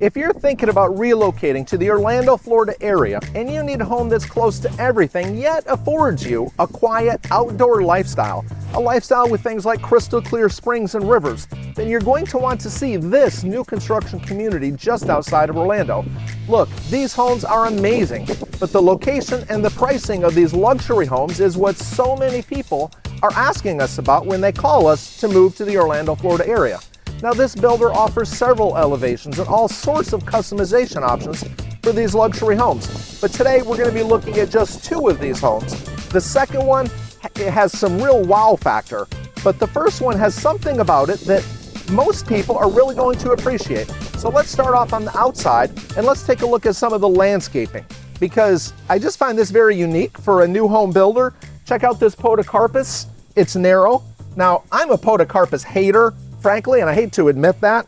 If you're thinking about relocating to the Orlando, Florida area, and you need a home that's close to everything yet affords you a quiet outdoor lifestyle, a lifestyle with things like crystal clear springs and rivers, then you're going to want to see this new construction community just outside of Orlando. Look, these homes are amazing, but the location and the pricing of these luxury homes is what so many people are asking us about when they call us to move to the Orlando, Florida area. Now, this builder offers several elevations and all sorts of customization options for these luxury homes. But today we're going to be looking at just two of these homes. The second one has some real wow factor, but the first one has something about it that most people are really going to appreciate. So let's start off on the outside and let's take a look at some of the landscaping, because I just find this very unique for a new home builder. Check out this podocarpus. It's narrow. Now, I'm a podocarpus hater, frankly, and I hate to admit that,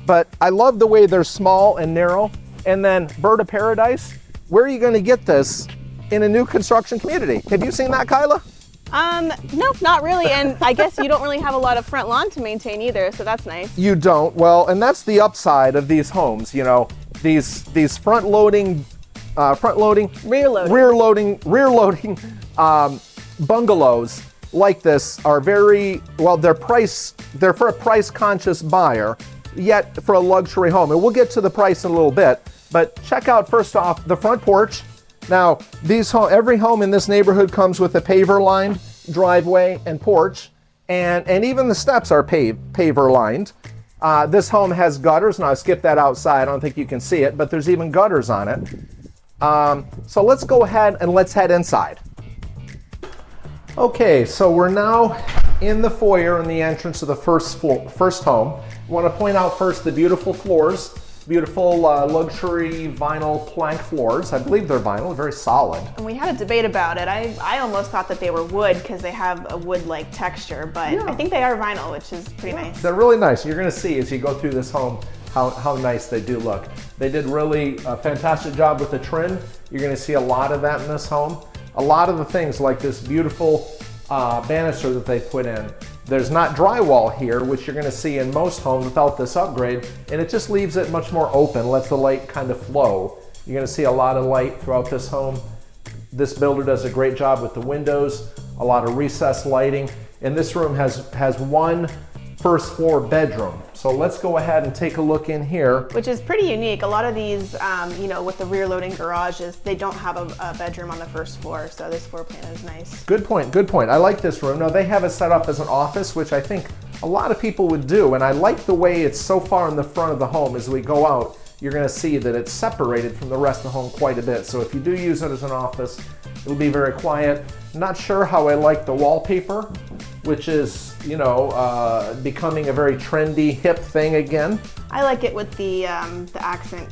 but I love the way they're small and narrow. And then bird of paradise, where are you going to get this in a new construction community? Have you seen that, Kyla? No, not really. And I guess you don't really have a lot of front lawn to maintain either, so that's nice. You don't. Well, and that's the upside of these homes. You know, these rear loading bungalows like this are very, well, they're for a price conscious buyer, yet for a luxury home. And we'll get to the price in a little bit, but check out first off the front porch. Now, every home in this neighborhood comes with a paver lined driveway and porch, and even the steps are paver lined. This home has gutters. Now I skipped that outside. I don't think you can see it, but there's even gutters on it. So let's go ahead and let's head inside. Okay, so we're now in the foyer in the entrance of the first home. I want to point out first the beautiful floors, beautiful luxury vinyl plank floors. I believe they're vinyl, very solid. And we had a debate about it. I almost thought that they were wood because they have a wood-like texture, but yeah. I think they are vinyl, which is pretty nice. They're really nice. You're going to see as you go through this home how nice they do look. They did really a fantastic job with the trim. You're going to see a lot of that in this home. A lot of the things like this beautiful banister that they put in. There's not drywall here, which you're going to see in most homes without this upgrade, and it just leaves it much more open, lets the light kind of flow. You're going to see a lot of light throughout this home. This builder does a great job with the windows, a lot of recessed lighting, and this room has one first floor bedroom. So let's go ahead and take a look in here. Which is pretty unique. A lot of these, with the rear loading garages, they don't have a bedroom on the first floor, so this floor plan is nice. Good point, good point. I like this room. Now they have it set up as an office, which I think a lot of people would do, and I like the way it's so far in the front of the home. As we go out, you're gonna see that it's separated from the rest of the home quite a bit. So if you do use it as an office, it'll be very quiet. Not sure how I like the wallpaper, which is, becoming a very trendy, hip thing again. I like it with the accent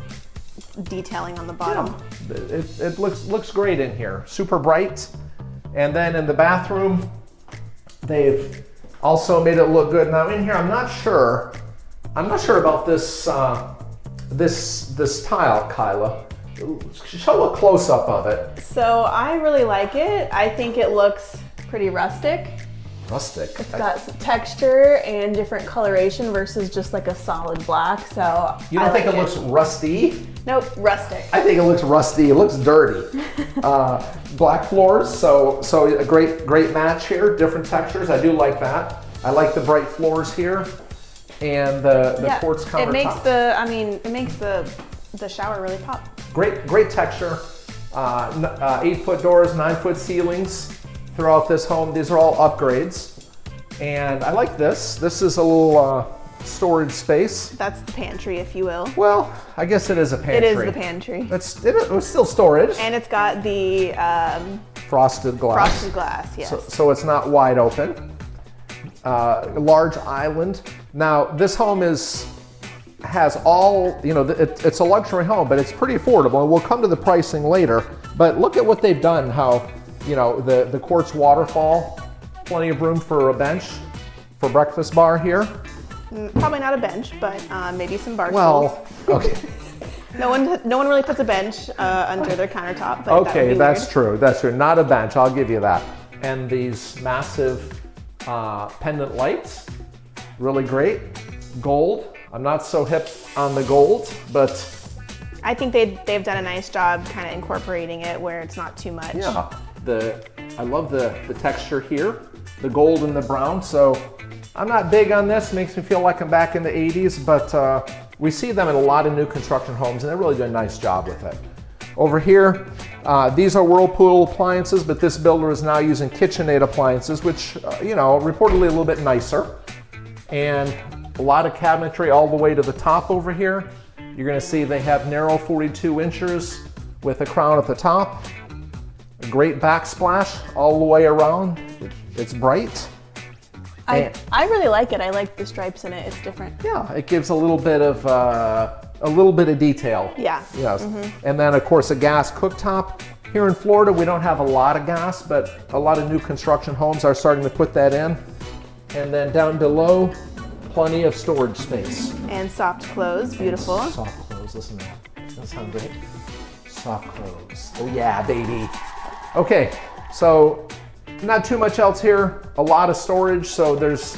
detailing on the bottom. Yeah, it looks great in here. Super bright. And then in the bathroom, they've also made it look good. Now in here, I'm not sure about this this tile, Kyla. Show a close-up of it. So I really like it. I think it looks pretty rustic. Rustic. It's got some texture and different coloration versus just like a solid black. So you don't think it looks rusty? Nope, rustic. I think it looks rusty. It looks dirty. Black floors, so a great match here. Different textures. I do like that. I like the bright floors here, and the quartz countertops. It makes the shower really pop. Great texture. 8-foot doors, 9-foot ceilings throughout this home. These are all upgrades, and I like this. This is a little storage space. That's the pantry, if you will. Well, I guess it is a pantry. It is the pantry. It was still storage. And it's got the frosted glass. Frosted glass, yes. So it's not wide open. Large island. Now this home has all, it's a luxury home, but it's pretty affordable, and we'll come to the pricing later. But look at what they've done, how, the quartz waterfall, plenty of room for a bench, for breakfast bar here. Probably not a bench, but maybe some bar stools. Okay. No one really puts a bench under their countertop. But okay, that's true. Not a bench, I'll give you that. And these massive pendant lights, really great. Gold I'm not so hip on the gold, but I think they've done a nice job kind of incorporating it where it's not too much. yeah, I love the texture here, the gold and the brown. So I'm not big on this. Makes me feel like I'm back in the 80s, but we see them in a lot of new construction homes, and they really do a nice job with it. Over here, these are Whirlpool appliances, but this builder is now using KitchenAid appliances, which, you know, reportedly a little bit nicer. And a lot of cabinetry all the way to the top over here. You're gonna see they have narrow 42 inches with a crown at the top. A great backsplash all the way around. It's bright. I really like it. I like the stripes in it. It's different. Yeah, it gives a little bit of detail. Yeah. Yes. And then of course a gas cooktop. Here in Florida, we don't have a lot of gas, but a lot of new construction homes are starting to put that in. And then down below, plenty of storage space. And soft close, beautiful. Soft close, listen to that. That sounds great. Soft close. Oh yeah, baby. Okay, so not too much else here. A lot of storage, so there's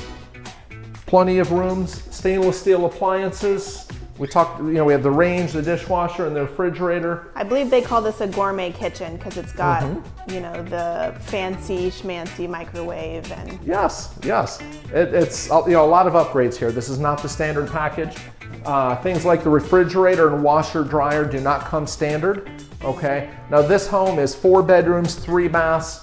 plenty of rooms. Stainless steel appliances. We talked, you know, we have the range, the dishwasher, and the refrigerator. I believe they call this a gourmet kitchen because it's got, you know, the fancy schmancy microwave and. Yes, yes. It's you know, a lot of upgrades here. This is not the standard package. Things like the refrigerator and washer dryer do not come standard. Okay. Now this home is 4 bedrooms, 3 baths,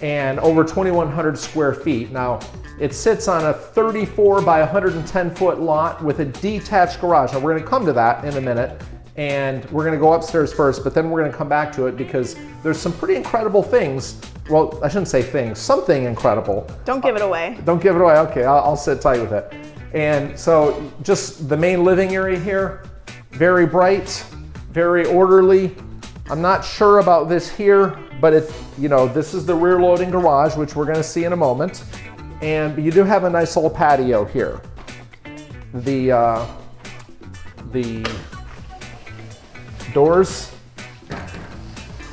and over 2,100 square feet. Now, it sits on a 34 by 110 foot lot with a detached garage. Now we're gonna come to that in a minute, and we're gonna go upstairs first, but then we're gonna come back to it because there's some pretty incredible things. Well, I shouldn't say things, something incredible. Don't give it away. Don't give it away, okay, I'll sit tight with it. And so just the main living area here, very bright, very orderly. I'm not sure about this here, but you know, this is the rear loading garage, which we're gonna see in a moment. And you do have a nice little patio here. The doors,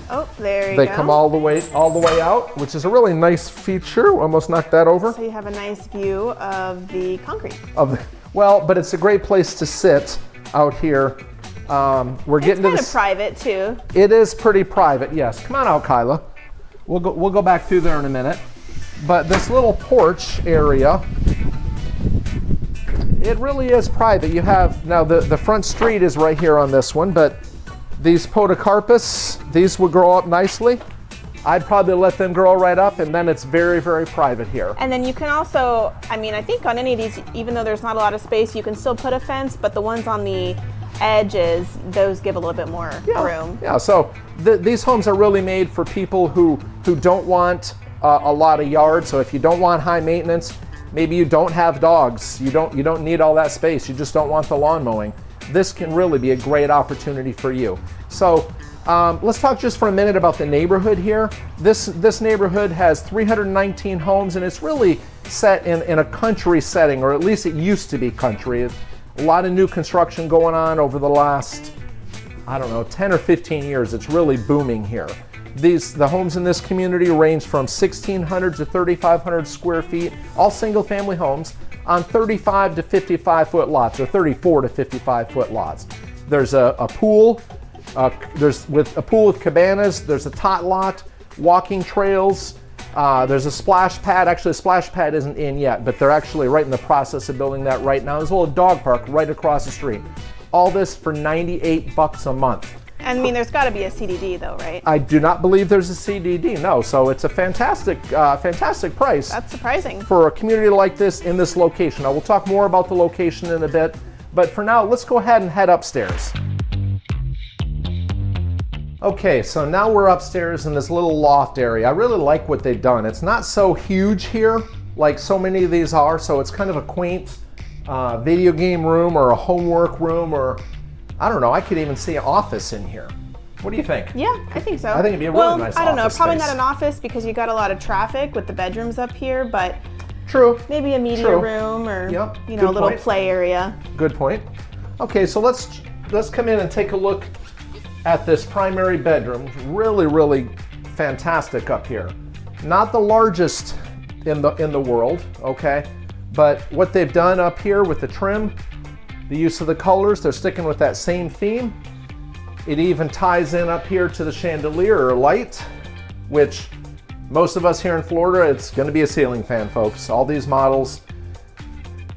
oh, there you go. they come all the way out, which is a really nice feature. Almost knocked that over. So you have a nice view of the concrete. Well, but it's a great place to sit out here. We're getting to It's kind of private too. It is pretty private, yes. Come on out, Kyla. We'll go back through there in a minute. But this little porch area, it really is private. You have, now the front street is right here on this one, but these podocarpus, these would grow up nicely. I'd probably let them grow right up, and then it's very, very private here. And then you can also, I mean, I think on any of these, even though there's not a lot of space, you can still put a fence, but the ones on the edges, those give a little bit more room. Yeah, so these homes are really made for people who don't want a lot of yard. So if you don't want high maintenance, maybe you don't have dogs, you don't need all that space, you just don't want the lawn mowing, this can really be a great opportunity for you. So let's talk just for a minute about the neighborhood here. This neighborhood has 319 homes, and it's really set in a country setting, or at least it used to be country. A lot of new construction going on over the last, I don't know, 10 or 15 years. It's really booming here. The homes in this community range from 1,600 to 3,500 square feet, all single family homes on 35 to 55 foot lots, or 34 to 55 foot lots. There's a pool, there's a pool with cabanas, there's a tot lot, walking trails, there's a splash pad. Actually, the splash pad isn't in yet, but they're actually right in the process of building that right now. There's a little dog park right across the street. All this for $98 a month. I mean, there's got to be a CDD though, right? I do not believe there's a CDD, no. So it's a fantastic price. That's surprising. For a community like this in this location. Now, we'll talk more about the location in a bit, but for now, let's go ahead and head upstairs. Okay, so now we're upstairs in this little loft area. I really like what they've done. It's not so huge here like so many of these are, so it's kind of a quaint video game room or a homework room, or I don't know, I could even see an office in here. What do you think? Yeah, I think so. I think it'd be a really nice office I don't know, probably space. not an office because you got a lot of traffic with the bedrooms up here, but true. Maybe a media room, or yep. you know, a little point. play area. Good point. Okay, so let's come in and take a look at this primary bedroom. Really, really fantastic up here. Not the largest in the world, okay? But what they've done up here with the trim, The use of the colors, they're sticking with that same theme. It even ties in up here to the chandelier or light, which most of us here in Florida, it's going to be a ceiling fan, folks. All these models,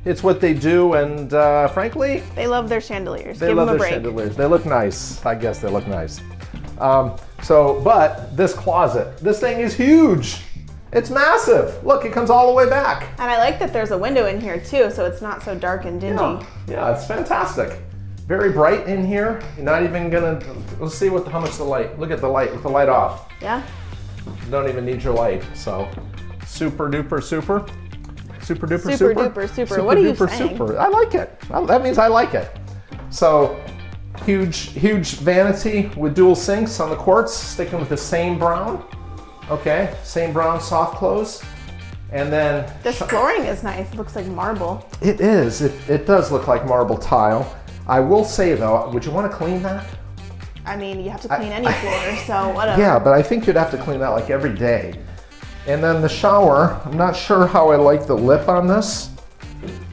it's what they do, and frankly, They love their chandeliers. they Give love them a their break. chandeliers. They look nice. I guess they look nice. But this closet, this thing is huge. It's massive. Look, it comes all the way back. And I like that there's a window in here too, so it's not so dark and dingy. Yeah, it's fantastic. Very bright in here. You're not even gonna, let's see how much the light, look at the light with the light off. Yeah. You don't even need your light, so super duper super. Super duper Super duper super. Super What are you duper saying? super. I like it. That means I like it. So huge vanity with dual sinks on the quartz, sticking with the same brown. Okay, same brown soft close. And then This flooring is nice. It looks like marble. it is. It does look like marble tile. I will say though, would you want to clean that? I mean, you have to clean any floor, so whatever. Yeah, but I think you'd have to clean that like every day. And then the shower, I'm not sure how I like the lip on this.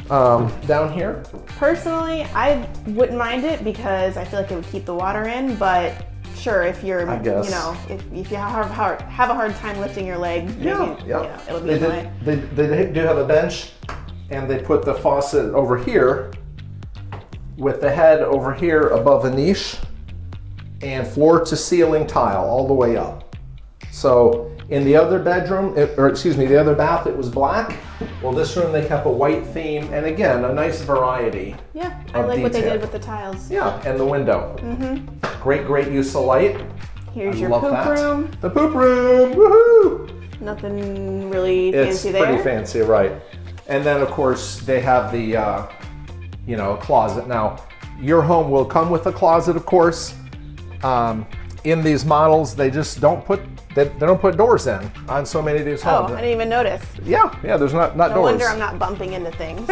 Down here. Personally, I wouldn't mind it because I feel like it would keep the water in, but sure, if you're, I guess. you know, if you have a hard time lifting your leg, maybe, you know, it'll be fine. They do have a bench, and they put the faucet over here with the head over here above the niche, and floor to ceiling tile all the way up. So in the other bedroom, the other bath, it was black. Well, this room they kept a white theme, and again, a nice variety. Yeah, I like what they did with the tiles. Yeah, and the window. Mm-hmm. Great use of light. Here's I your love poop that. room. The poop room, woohoo! Nothing really It's fancy there. pretty fancy, right? And then of course they have the, closet. Now, your home will come with a closet, of course. In these models, they just don't put doors in on so many of these Oh, homes. I didn't even notice. Yeah, there's not No doors. wonder I'm not bumping into things.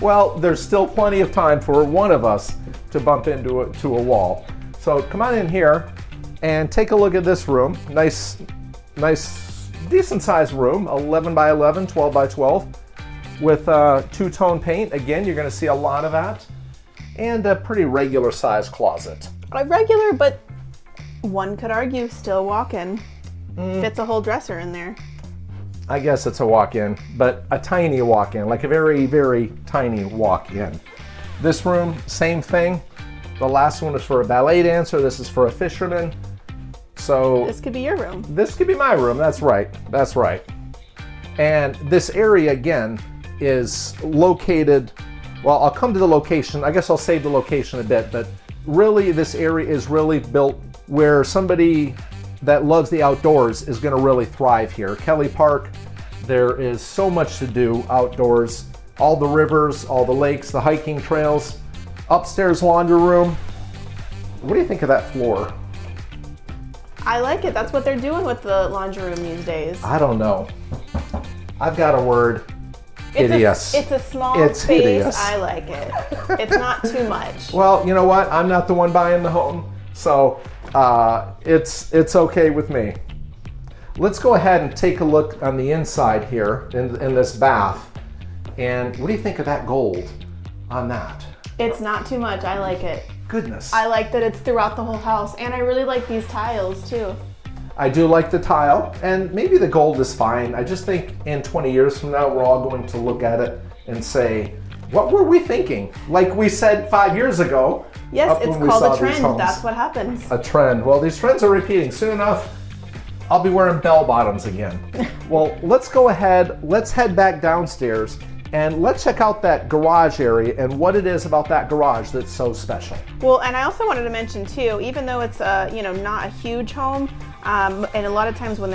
Well, there's still plenty of time for one of us to bump into a wall. So come on in here and take a look at this room. Nice, decent sized room, 11 by 11, 12 by 12, with two-tone paint. Again, you're gonna see a lot of that. And a pretty regular sized closet. A regular, but one could argue still walk-in. Fits a whole dresser in there. I guess it's a walk-in, but a tiny walk-in, like a very, very tiny walk-in. This room, same thing. The last one was for a ballet dancer. This is for a fisherman. So This could be your room. this could be my room. That's right. And this area again is located. Well, I'll come to the location. I guess I'll save the location a bit, but really this area is really built where somebody that loves the outdoors is going to really thrive here. Kelly Park, there is so much to do outdoors. All the rivers, all the lakes, the hiking trails, upstairs laundry room. What do you think of that floor? I like it. That's what they're doing with the laundry room these days. I don't know. I've got a word. Hideous. It's a small It's space. hideous. I like it. It's not too much. Well, you know what? I'm not the one buying the home, so it's okay with me. Let's go ahead and take a look on the inside here in this bath. And what do you think of that gold on that? It's not too much. I like it. Goodness. I like that it's throughout the whole house, and I really like these tiles too. I do like the tile, and maybe the gold is fine. I just think in 20 years from now, we're all going to look at it and say, what were we thinking? Like we said 5 years ago. Yes, it's when we called saw a these trend. homes. That's what happens. A trend. Well, these trends are repeating. Soon enough, I'll be wearing bell bottoms again. Well, let's go ahead. Let's head back downstairs and let's check out that garage area and what it is about that garage that's so special. Well, and I also wanted to mention too, even though it's not a huge home, and a lot of times when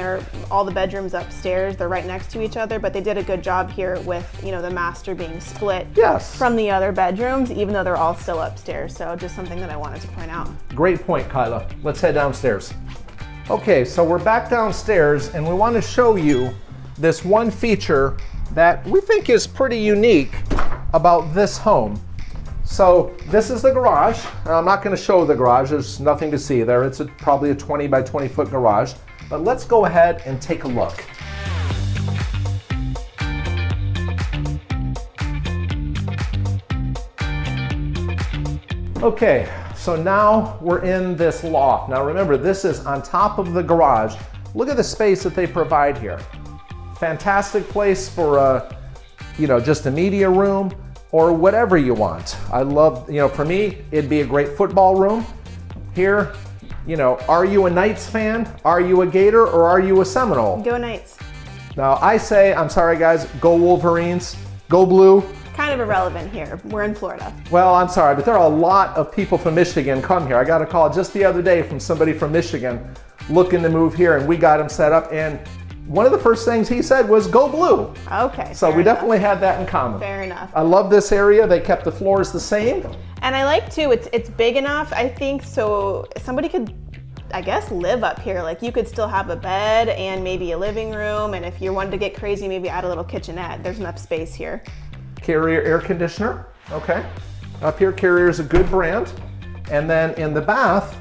all the bedrooms upstairs, they're right next to each other, but they did a good job here with, the master being split Yes. from the other bedrooms, even though they're all still upstairs. So just something that I wanted to point out. Great point, Kyla. Let's head downstairs. Okay, so we're back downstairs and we want to show you this one feature that we think is pretty unique about this home. So this is the garage. Now, I'm not going to show the garage. There's nothing to see there. It's probably a 20 by 20 foot garage. But let's go ahead and take a look. Okay, so now we're in this loft. Now remember, this is on top of the garage. Look at the space that they provide here. Fantastic place for just a media room or whatever you want. I love, for me, it'd be a great football room. Here, are you a Knights fan? Are you a Gator or are you a Seminole? Go Knights. Now I say, I'm sorry guys, go Wolverines, go Blue. Kind of irrelevant here. We're in Florida. Well, I'm sorry, but there are a lot of people from Michigan come here. I got a call just the other day from somebody from Michigan looking to move here, and we got him set up, and one of the first things he said was go Blue. Okay. So we definitely had that in common. Fair enough. I love this area. They kept the floors the same. And I like too, it's big enough, I think, so somebody could, I guess, live up here. Like you could still have a bed and maybe a living room, and if you wanted to get crazy, maybe add a little kitchenette. There's enough space here. Carrier air conditioner, okay. Up here, Carrier is a good brand. And then in the bath,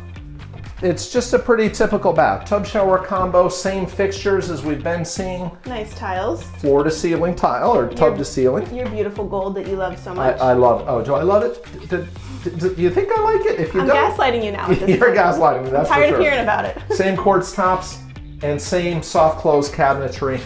it's just a pretty typical bath. Tub shower combo, same fixtures as we've been seeing. Nice tiles. Floor to ceiling tile or tub to ceiling. Your beautiful gold that you love so much. I love, oh, do I love it? Do you think I like it? If you I'm don't, gaslighting you now. You're gaslighting me, that's for sure. Tired of hearing about it. Same quartz tops and same soft close cabinetry.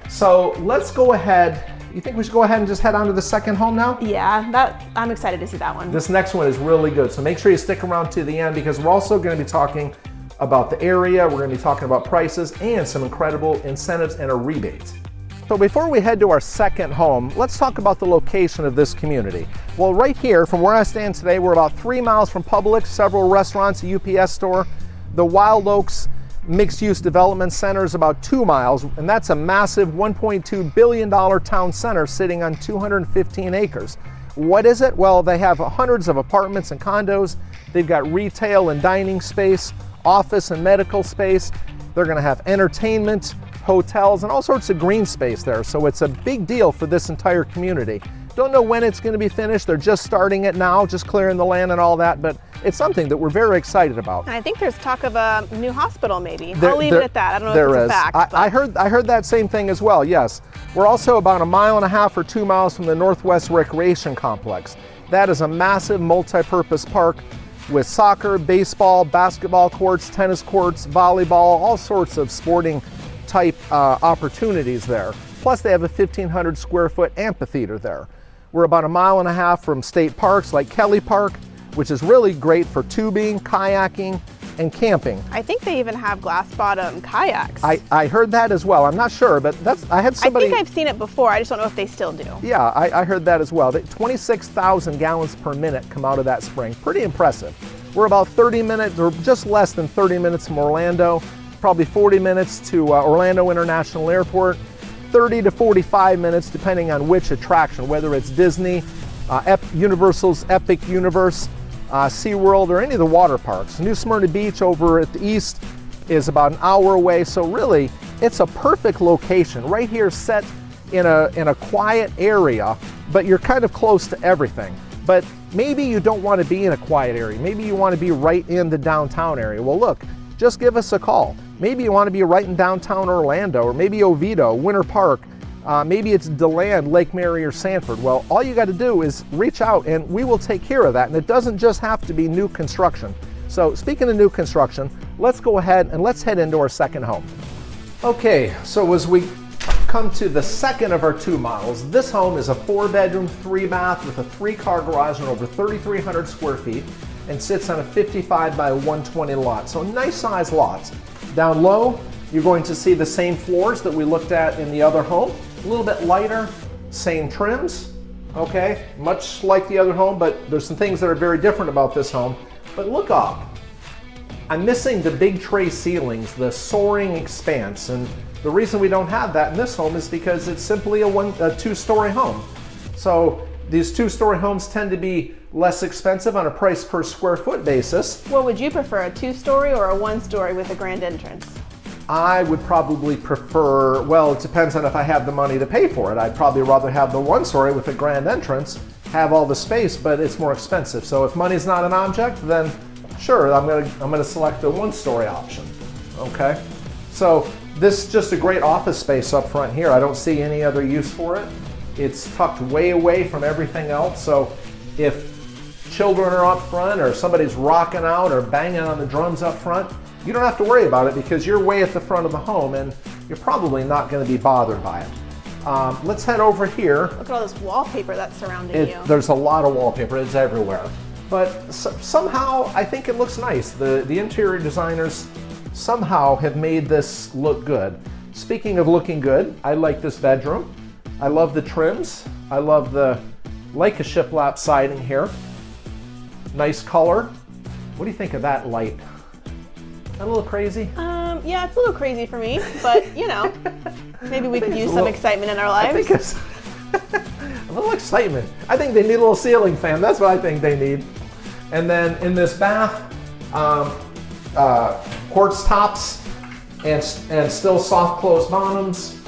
So let's go ahead. You think we should go ahead and just head on to the second home now? Yeah, I'm excited to see that one. This next one is really good, so make sure you stick around to the end because we're also going to be talking about the area, we're going to be talking about prices and some incredible incentives and a rebate. So before we head to our second home, let's talk about the location of this community. Well, right here, from where I stand today, we're about 3 miles from Publix, several restaurants, a UPS store. The Wild Oaks Mixed-Use Development Center is about 2 miles, and that's a massive $1.2 billion town center sitting on 215 acres. What is it? Well, they have hundreds of apartments and condos. They've got retail and dining space, office and medical space. They're going to have entertainment, hotels, and all sorts of green space there. So it's a big deal for this entire community. Don't know when it's going to be finished. They're just starting it now, just clearing the land and all that, but it's something that we're very excited about. And I think there's talk of a new hospital maybe. I'll leave it at that. I don't know if it's a fact. I heard that same thing as well, yes. We're also about 1.5 miles or 2 miles from the Northwest Recreation Complex. That is a massive multi-purpose park with soccer, baseball, basketball courts, tennis courts, volleyball, all sorts of sporting type opportunities there. Plus they have a 1,500 square foot amphitheater there. We're about 1.5 miles from state parks like Kelly Park, which is really great for tubing, kayaking, and camping. I think they even have glass bottom kayaks. I heard that as well. I'm not sure, but I had somebody. I think I've seen it before. I just don't know if they still do. Yeah, I heard that as well. 26,000 gallons per minute come out of that spring. Pretty impressive. We're about 30 minutes, or just less than 30 minutes from Orlando, probably 40 minutes to Orlando International Airport, 30 to 45 minutes depending on which attraction, whether it's Disney, Universal's Epic Universe, SeaWorld, or any of the water parks. New Smyrna Beach over at the east is about 1 hour away, so really it's a perfect location right here, set in a quiet area, but you're kind of close to everything. But maybe you don't want to be in a quiet area. Maybe you want to be right in the downtown area. Well, look, just give us a call. Maybe you want to be right in downtown Orlando, or maybe Oviedo, Winter Park, maybe it's DeLand, Lake Mary, or Sanford. Well, all you got to do is reach out and we will take care of that. And it doesn't just have to be new construction. So speaking of new construction, let's go ahead and let's head into our second home. Okay, so as we come to the second of our 2 models, this home is a 4-bedroom, 3-bath with a 3-car garage and over 3,300 square feet and sits on a 55 by 120 lot. So nice size lots. Down low, you're going to see the same floors that we looked at in the other home. A little bit lighter, same trims, okay? Much like the other home, but there's some things that are very different about this home. But look up. I'm missing the big tray ceilings, the soaring expanse, and the reason we don't have that in this home is because it's simply a 2-story home. So these 2-story homes tend to be less expensive on a price per square foot basis. What would you prefer, a 2-story or a 1-story with a grand entrance? I would probably prefer, well, it depends on if I have the money to pay for it. I'd probably rather have the 1-story with a grand entrance, have all the space, but it's more expensive. So if money's not an object, then sure, I'm gonna select the 1-story option, okay? So this is just a great office space up front here. I don't see any other use for it. It's tucked way away from everything else. So if children are up front or somebody's rocking out or banging on the drums up front, you don't have to worry about it because you're way at the front of the home and you're probably not going to be bothered by it. Let's head over here. Look at all this wallpaper that's surrounding you. There's a lot of wallpaper. It's everywhere. But somehow I think it looks nice. The interior designers somehow have made this look good. Speaking of looking good, I like this bedroom. I love the trims. I love the like a shiplap siding here. Nice color. What do you think of that light? Is that a little crazy? Yeah, it's a little crazy for me, but you know, maybe we could use some excitement in our lives. I think it's a little excitement. I think they need a little ceiling fan. That's what I think they need. And then in this bath, quartz tops and still soft close bottoms.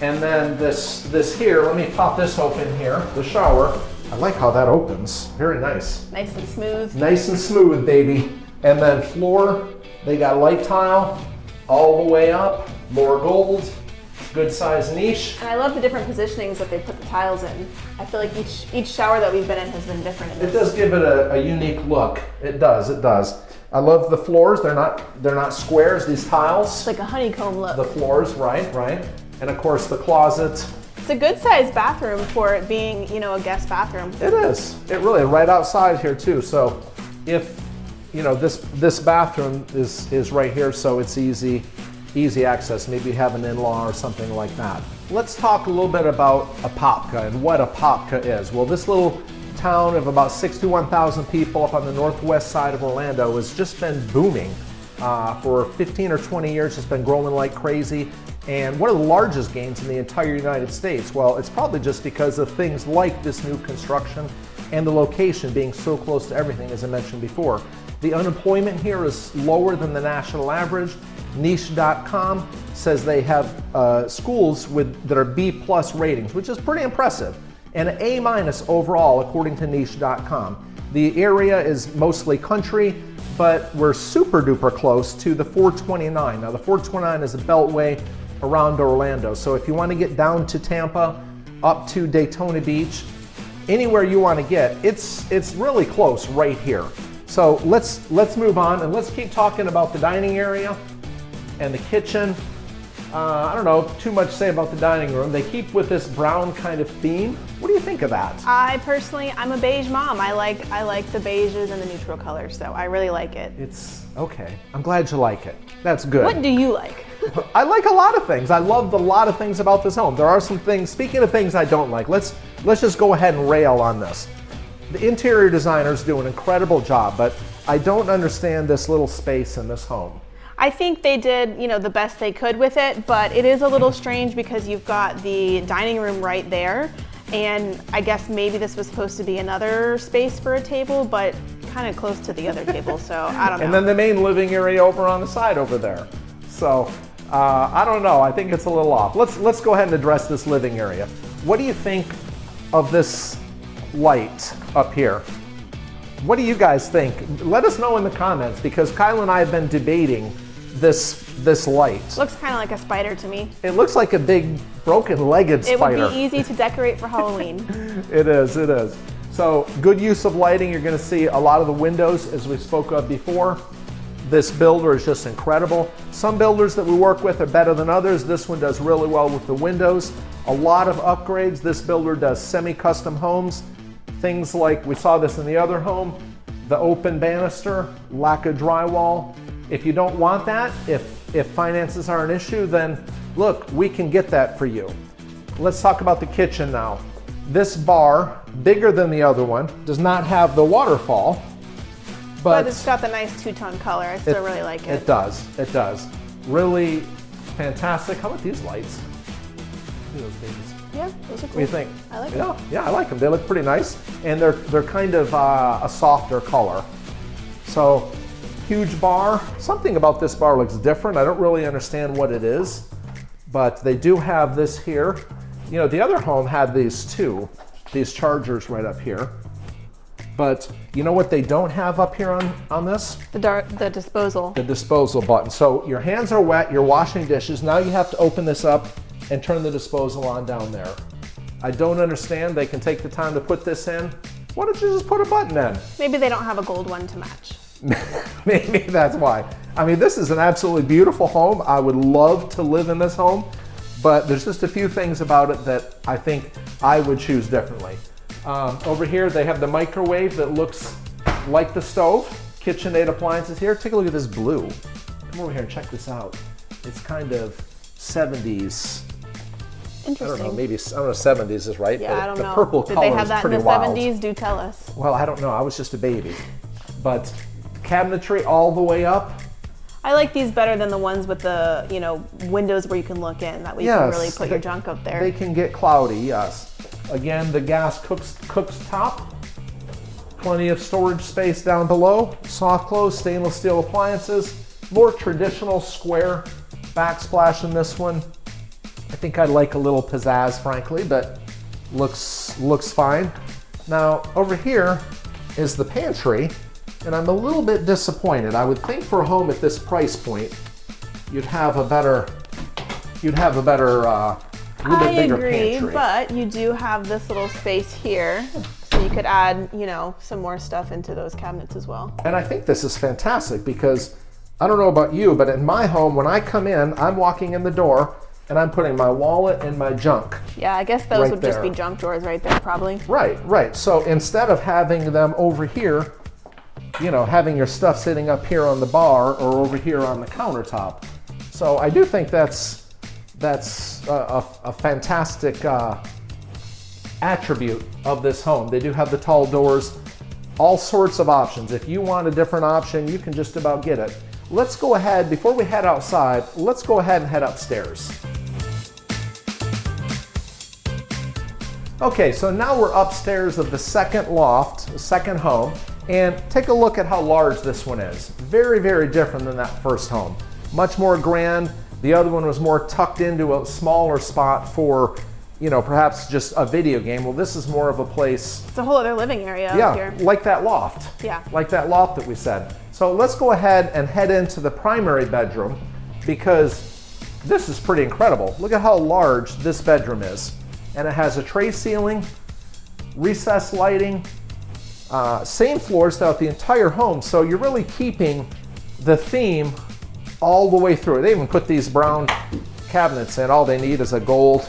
And then this here, let me pop this open here, the shower. I like how that opens. Very nice. Nice and smooth. Nice and smooth, baby. And then floor, they got light tile all the way up, more gold, good size niche. And I love the different positionings that they put the tiles in. I feel like each shower that we've been in has been different. It does give it a unique look. It does, it does. I love the floors. They're not squares, these tiles. It's like a honeycomb look. The floors, right. And of course the closet. It's a good sized bathroom for it being, you know, a guest bathroom. It is. It really, right outside here too. So if, you know, this bathroom is right here, so it's easy access. Maybe you have an in-law or something like that. Let's talk a little bit about Apopka and what Apopka is. Well, this little town of about 61,000 people up on the northwest side of Orlando has just been booming for 15 or 20 years. It's been growing like crazy. And one of the largest gains in the entire United States. Well, it's probably just because of things like this new construction and the location being so close to everything, as I mentioned before. The unemployment here is lower than the national average. Niche.com says they have schools that are B+ ratings, which is pretty impressive, and an A- overall according to Niche.com. The area is mostly country, but we're super duper close to the 429. Now the 429 is a beltway around Orlando, so if you want to get down to Tampa, up to Daytona Beach, anywhere you want to get, it's really close right here. So let's move on and let's keep talking about the dining area and the kitchen. I don't know too much to say about the dining room. They keep with this brown kind of theme. What do you think of that? I'm a beige mom. I like the beiges and the neutral colors, so I really like it. It's okay. I'm glad you like it. That's good. What do you like? I like a lot of things. I love a lot of things about this home. There are some things, speaking of things I don't like, let's just go ahead and rail on this. The interior designers do an incredible job, but I don't understand this little space in this home. I think they did, you know, the best they could with it, but it is a little strange because you've got the dining room right there, and I guess maybe this was supposed to be another space for a table, but kind of close to the other table, so I don't know. And then the main living area over on the side over there. So I don't know. I think it's a little off. Let's go ahead and address this living area. What do you think of this light up here? What do you guys think? Let us know in the comments because Kyle and I have been debating this light. Looks kind of like a spider to me. It looks like a big broken-legged spider. It would be easy to decorate for Halloween. It is. So good use of lighting. You're going to see a lot of the windows as we spoke of before. This builder is just incredible. Some builders that we work with are better than others. This one does really well with the windows. A lot of upgrades. This builder does semi-custom homes. Things like, we saw this in the other home, the open banister, lack of drywall. If you don't want that, if finances are an issue, then look, we can get that for you. Let's talk about the kitchen now. This bar, bigger than the other one, does not have the waterfall. But it's got the nice two-tone color. I still really like it. It does. Really fantastic. How about these lights? Look at those babies. Yeah, those are cool. What do you think? I like them. Yeah, I like them. They look pretty nice. And they're kind of a softer color. So, huge bar. Something about this bar looks different. I don't really understand what it is. But they do have this here. You know, the other home had these too. These chargers right up here. But you know what they don't have up here on this? The disposal. The disposal button. So your hands are wet, you're washing dishes. Now you have to open this up and turn the disposal on down there. I don't understand. They can take the time to put this in. Why don't you just put a button in? Maybe they don't have a gold one to match. Maybe that's why. I mean, this is an absolutely beautiful home. I would love to live in this home, but there's just a few things about it that I think I would choose differently. Over here, they have the microwave that looks like the stove. KitchenAid appliances here. Take a look at this blue. Come over here and check this out. It's kind of 70s. Interesting. I don't know, maybe, I don't know if 70s is right, Yeah, but I don't the know. purple Did color they have is that in pretty the wild. 70s? Do tell us. Well, I don't know. I was just a baby. But cabinetry all the way up. I like these better than the ones with the, you know, windows where you can look in. That way you can really put your junk up there. They can get cloudy, yes. Again, the gas cooktop. Plenty of storage space down below. Soft close stainless steel appliances. More traditional square backsplash in this one. I think I'd like a little pizzazz, frankly, but looks fine. Now, over here is the pantry, and I'm a little bit disappointed. I would think for a home at this price point, you'd have a better, little bit bigger pantry. But you do have this little space here, so you could add, you know, some more stuff into those cabinets as well. And I think this is fantastic because I don't know about you, but in my home, when I come in, I'm walking in the door and I'm putting my wallet and my junk. Yeah, I guess those right would just there. be junk drawers right there, probably. Right. So instead of having them over here, you know, having your stuff sitting up here on the bar or over here on the countertop. So I do think that's a fantastic attribute of this home. They do have the tall doors, all sorts of options. If you want a different option, you can just about get it. Let's go ahead, before we head outside, let's go ahead and head upstairs. Okay, so now we're upstairs of the second loft, second home, and take a look at how large this one is. Very, very different than that first home. Much more grand. The other one was more tucked into a smaller spot for, you know, perhaps just a video game. Well, this is more of a place. It's a whole other living area up here. Like that loft. Yeah. Like that loft that we said. So let's go ahead and head into the primary bedroom because this is pretty incredible. Look at how large this bedroom is. And it has a tray ceiling, recessed lighting, same floors throughout the entire home. So you're really keeping the theme all the way through. They even put these brown cabinets in. All they need is a gold.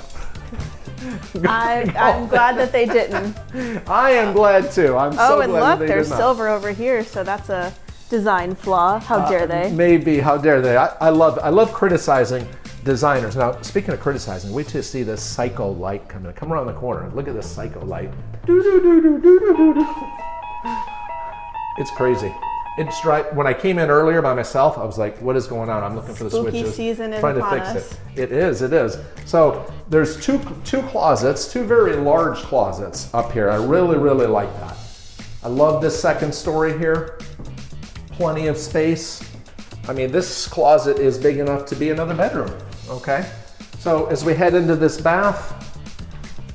I'm glad that they didn't. I am glad too. I'm so glad that they did not. Oh, and look, there's silver over here, so that's a design flaw. How dare they? Maybe, how dare they? I love criticizing designers. Now, speaking of criticizing, wait till you see this psycho light come around the corner. Look at this psycho light. It's crazy. It's right. When I came in earlier by myself, I was like, what is going on? I'm looking for the Spooky switches. season is trying to upon fix us. it. It is. So there's two closets, two very large closets up here. I really like that. I love this second story here. Plenty of space. I mean, this closet is big enough to be another bedroom, okay? So as we head into this bath,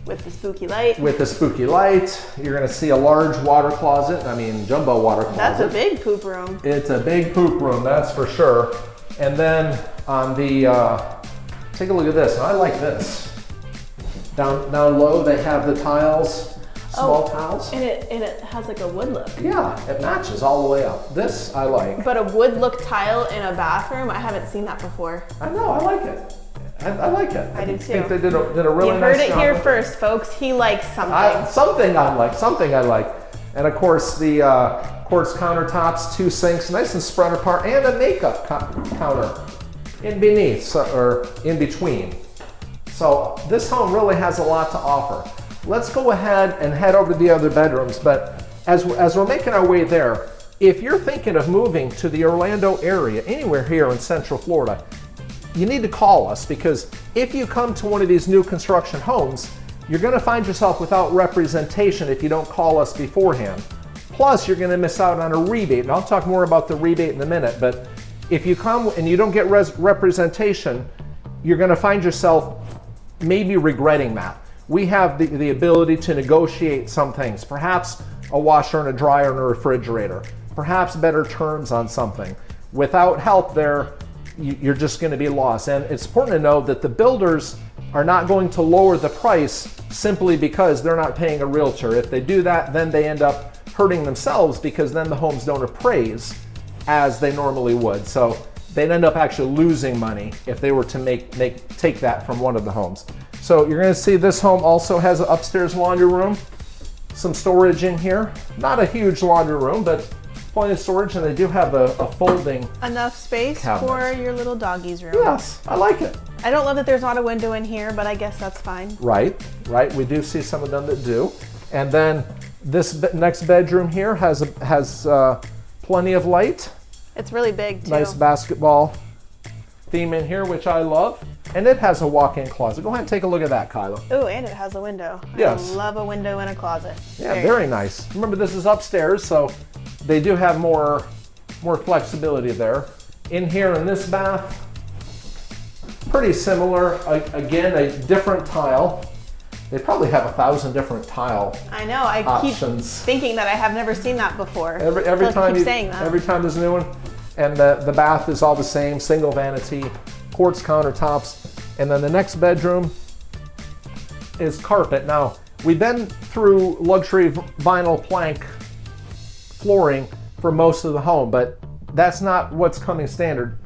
With the spooky light. you're gonna see a large water closet. I mean, jumbo water closet. That's a big poop room. It's a big poop room, that's for sure. And then on the, take a look at this. I like this. Down low, they have the tiles, small tiles. And it has like a wood look. Yeah, it matches all the way up. This I like. But a wood look tile in a bathroom, I haven't seen that before. I know, I like it. I like it. I do I think too. they did a really You nice heard it job here with first, folks. He likes something. Something I like. And of course, the quartz countertops, two sinks, nice and spread apart, and a makeup counter in beneath, or in between. So this home really has a lot to offer. Let's go ahead and head over to the other bedrooms, but as we're making our way there, if you're thinking of moving to the Orlando area, anywhere here in Central Florida, you need to call us, because if you come to one of these new construction homes, you're going to find yourself without representation if you don't call us beforehand. Plus, you're going to miss out on a rebate, and I'll talk more about the rebate in a minute, but if you come and you don't get representation, you're going to find yourself maybe regretting that. We have the ability to negotiate some things, perhaps a washer and a dryer and a refrigerator, perhaps better terms on something. Without help there, you're just going to be lost. And it's important to know that the builders are not going to lower the price simply because they're not paying a realtor. If they do that, then they end up hurting themselves because then the homes don't appraise as they normally would. So they'd end up actually losing money if they were to take that from one of the homes. So you're going to see this home also has an upstairs laundry room, some storage in here. Not a huge laundry room, but plenty of storage, and they do have a folding enough space cabinet for your little doggy's room. Yes, I like it. I don't love that there's not a window in here, but I guess that's fine. Right. We do see some of them that do. And then this next bedroom here has plenty of light. It's really big too. Nice basketball theme in here, which I love. And it has a walk-in closet. Go ahead and take a look at that, Kyla. Oh, and it has a window. Yes. I love a window in a closet. Yeah, very nice. Remember, this is upstairs, so they do have more flexibility there. In here in this bath, pretty similar. Again, a different tile. They probably have 1,000 different tile. I know. I options. Keep thinking that I have never seen that before. Every time there's a new one, and the bath is all the same, single vanity, quartz countertops, and then the next bedroom is carpet. Now we've been through luxury vinyl plank flooring for most of the home, but that's not what's coming standard.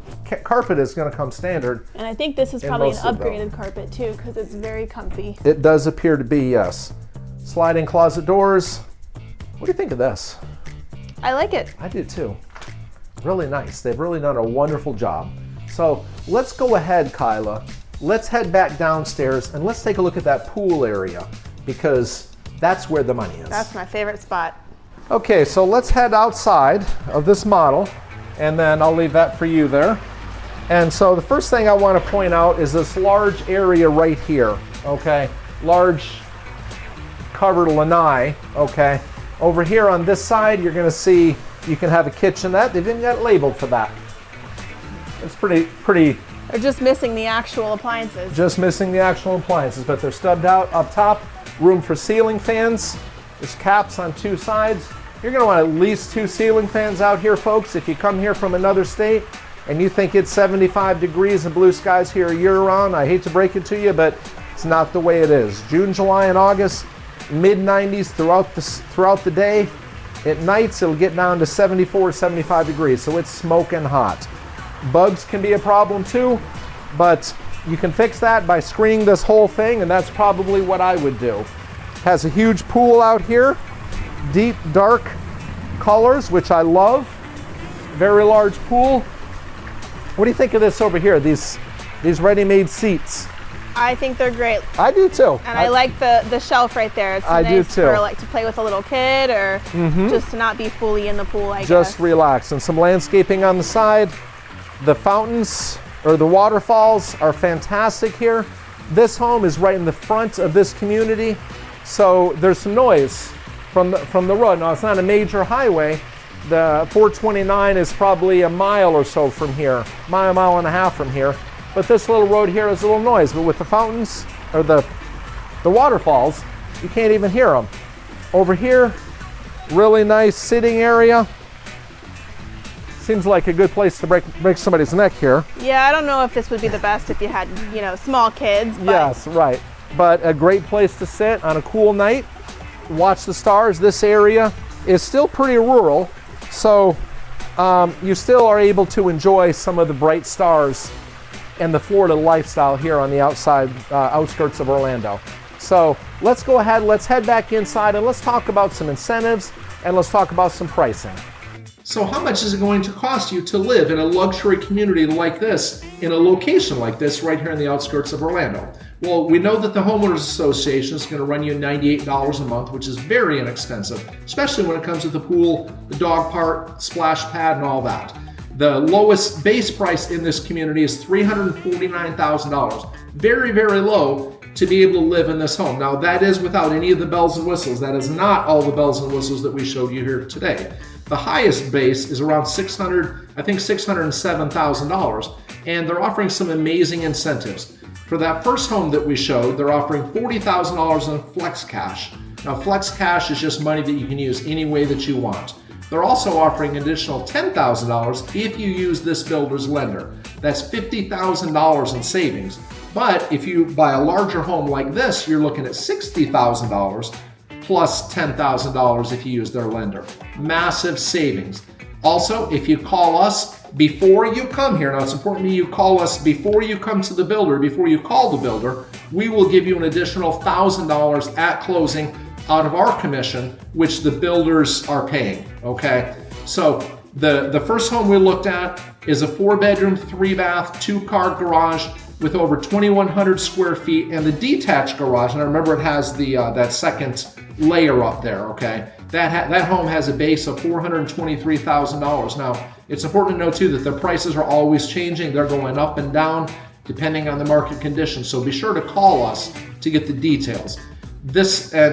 Carpet is going to come standard. And I think this is probably an upgraded carpet too, because it's very comfy. It does appear to be, yes. Sliding closet doors. What do you think of this? I like it. I do too. Really nice. They've really done a wonderful job. So let's go ahead, Kyla. Let's head back downstairs and let's take a look at that pool area, because that's where the money is. That's my favorite spot. Okay, so let's head outside of this model, and then I'll leave that for you there. And so the first thing I want to point out is this large area right here, okay? Large covered lanai, okay? Over here on this side, you're going to see you can have a kitchenette. They've even got it labeled for that. It's pretty. They're just missing the actual appliances. Just missing the actual appliances, but they're stubbed out up top. Room for ceiling fans. There's caps on two sides. You're going to want at least 2 ceiling fans out here, folks. If you come here from another state and you think it's 75 degrees and blue skies here year-round, I hate to break it to you, but it's not the way it is. June, July, and August, mid-90s throughout the day. At nights, it'll get down to 74, 75 degrees, so it's smoking hot. Bugs can be a problem too, but you can fix that by screening this whole thing, and that's probably what I would do. Has a huge pool out here, deep, dark colors, which I love. Very large pool. What do you think of this over here, these ready-made seats? I think they're great. I do too. And I like the shelf right there. It's nice do too. For like to play with a little kid, or just to not be fully in the pool, I guess. Just relax. And some landscaping on the side. The fountains or the waterfalls are fantastic here. This home is right in the front of this community, so there's some noise from the road. Now, it's not a major highway. The 429 is probably a mile or so from here, mile and a half from here. But this little road here is a little noise. But with the fountains or the waterfalls, you can't even hear them. Over here, really nice sitting area. Seems like a good place to break somebody's neck here. Yeah, I don't know if this would be the best if you had, small kids. But yes, right. But a great place to sit on a cool night, watch the stars. This area is still pretty rural, so you still are able to enjoy some of the bright stars and the Florida lifestyle here on the outskirts of Orlando. So let's go ahead, let's head back inside, and let's talk about some incentives, and let's talk about some pricing. So how much is it going to cost you to live in a luxury community like this, in a location like this, right here in the outskirts of Orlando? Well, we know that the Homeowners Association is going to run you $98 a month, which is very inexpensive, especially when it comes to the pool, the dog park, splash pad, and all that. The lowest base price in this community is $349,000. Very, very low to be able to live in this home. Now, that is without any of the bells and whistles. That is not all the bells and whistles that we showed you here today. The highest base is around $607,000, and they're offering some amazing incentives. For that first home that we showed, they're offering $40,000 in flex cash. Now, flex cash is just money that you can use any way that you want. They're also offering an additional $10,000 if you use this builder's lender. That's $50,000 in savings. But if you buy a larger home like this, you're looking at $60,000 plus $10,000 if you use their lender. Massive savings. Also, if you call us before you come here, now it's important that you call us before you come to the builder, before you call the builder, we will give you an additional $1,000 at closing out of our commission, which the builders are paying, okay? So the first home we looked at is a 4-bedroom, 3-bath, 2-car garage with over 2,100 square feet, and the detached garage, and I remember it has the that second layer up there, okay? That home has a base of $423,000. Now, it's important to know too that the prices are always changing. They're going up and down depending on the market conditions. So be sure to call us to get the details.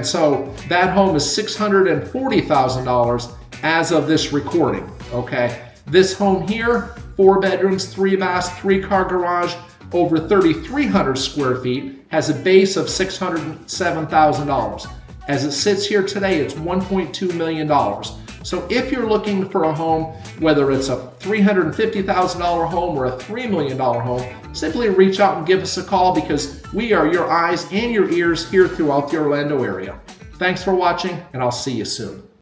So that home is $640,000 as of this recording, okay? This home here, 4 bedrooms, 3 baths, 3-car garage, over 3,300 square feet, has a base of $607,000. As it sits here today, it's $1.2 million. So if you're looking for a home, whether it's a $350,000 home or a $3 million home, simply reach out and give us a call, because we are your eyes and your ears here throughout the Orlando area. Thanks for watching, and I'll see you soon.